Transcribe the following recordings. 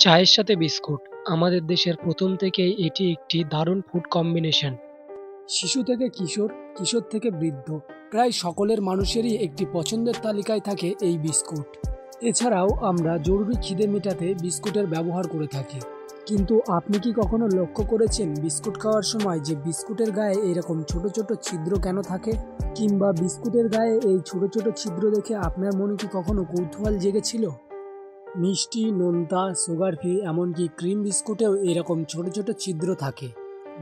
চায়ের সাথে বিস্কুট আমাদের দেশের প্রথম থেকেই এটি একটি দারুণ ফুড কম্বিনেশন। শিশু থেকে কিশোর, কিশোর থেকে বৃদ্ধ, প্রায় সকলের মানুষেরই একটি পছন্দের তালিকায় থাকে এই বিস্কুট। এছাড়াও আমরা জরুরি খিদে মেটাতে বিস্কুটের ব্যবহার করে থাকি। কিন্তু আপনি কি কখনো লক্ষ্য করেছেন বিস্কুট খাওয়ার সময় যে বিস্কুটের গায়ে এরকম ছোট ছোট ছিদ্র কেন থাকে? কিংবা বিস্কুটের গায়ে এই ছোট ছোট ছিদ্র দেখে আপনার মনে কি কখনো কৌতূহল জেগেছিল? মিষ্টি, নোনতা, সুগার ফ্রি, এমনকি ক্রিম বিস্কুটেও এরকম ছোট ছোট ছিদ্র থাকে।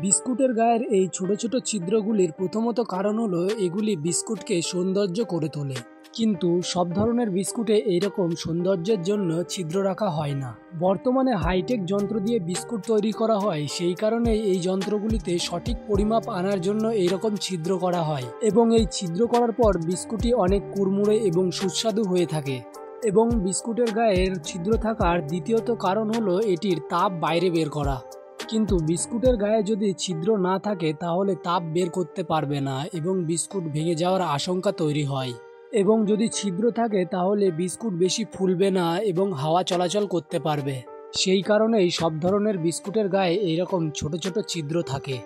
বিস্কুটের গায়ের এই ছোট ছোট ছিদ্রগুলির প্রথমত কারণ হলো এগুলি বিস্কুটকে সৌন্দর্য করে তোলে। কিন্তু সব ধরনের বিস্কুটে এইরকম সৌন্দর্যের জন্য ছিদ্র রাখা হয় না। বর্তমানে হাইটেক যন্ত্র দিয়ে বিস্কুট তৈরি করা হয়, সেই কারণে এই যন্ত্রগুলিতে সঠিক পরিমাপ আনার জন্য এইরকম ছিদ্র করা হয় এবং এই ছিদ্র করার পর বিস্কুটটি অনেক কুড়মুড়ে এবং সুস্বাদু হয়ে থাকে। এবং বিস্কুটের গায়ের ছিদ্র থাকার দ্বিতীয়ত কারণ হলো এটির তাপ বাইরে বের করা। কিন্তু বিস্কুটের গায়ে যদি ছিদ্র না থাকে তাহলে তাপ বের করতে পারবে না এবং বিস্কুট ভেঙে যাওয়ার আশঙ্কা তৈরি হয়। এবং যদি ছিদ্র থাকে তাহলে বিস্কুট বেশি ফুলবে না এবং হাওয়া চলাচল করতে পারবে। সেই কারণেই সব ধরনের বিস্কুটের গায়ে এইরকম ছোট ছোট ছিদ্র থাকে।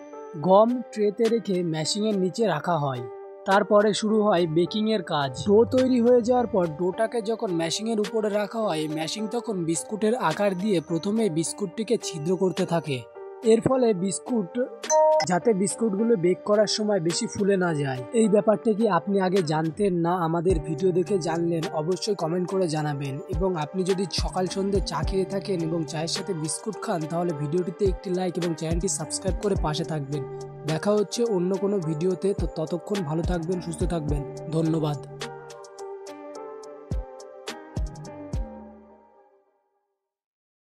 গম ট্রেতে রেখে ম্যাশিংয়ের নিচে রাখা হয়। তারপরে শুরু হয় বেকিংয়ের কাজ। ডো তৈরি হয়ে যাওয়ার পর ডোটাকে যখন ম্যাশিংয়ের উপরে রাখা হয়, ম্যাশিং তখন বিস্কুটের আকার দিয়ে প্রথমে বিস্কুটটিকে ছিদ্র করতে থাকে। এর ফলে যাতে বিস্কুটগুলো বেক করার সময় বেশি ফুলে না যায়। এই ব্যাপারটা কি আপনি আগে জানতেন না আমাদের ভিডিও দেখে জানলেন? অবশ্যই কমেন্ট করে জানাবেন। এবং আপনি যদি সকাল সন্ধ্যে চা খেয়ে থাকেন এবং চায়ের সাথে বিস্কুট খান তাহলে ভিডিওটিতে একটি লাইক এবং চ্যানেলটি সাবস্ক্রাইব করে পাশে থাকবেন। দেখা হচ্ছে অন্য কোনো ভিডিওতে। তো ততক্ষণ ভালো থাকবেন, সুস্থ থাকবেন। ধন্যবাদ।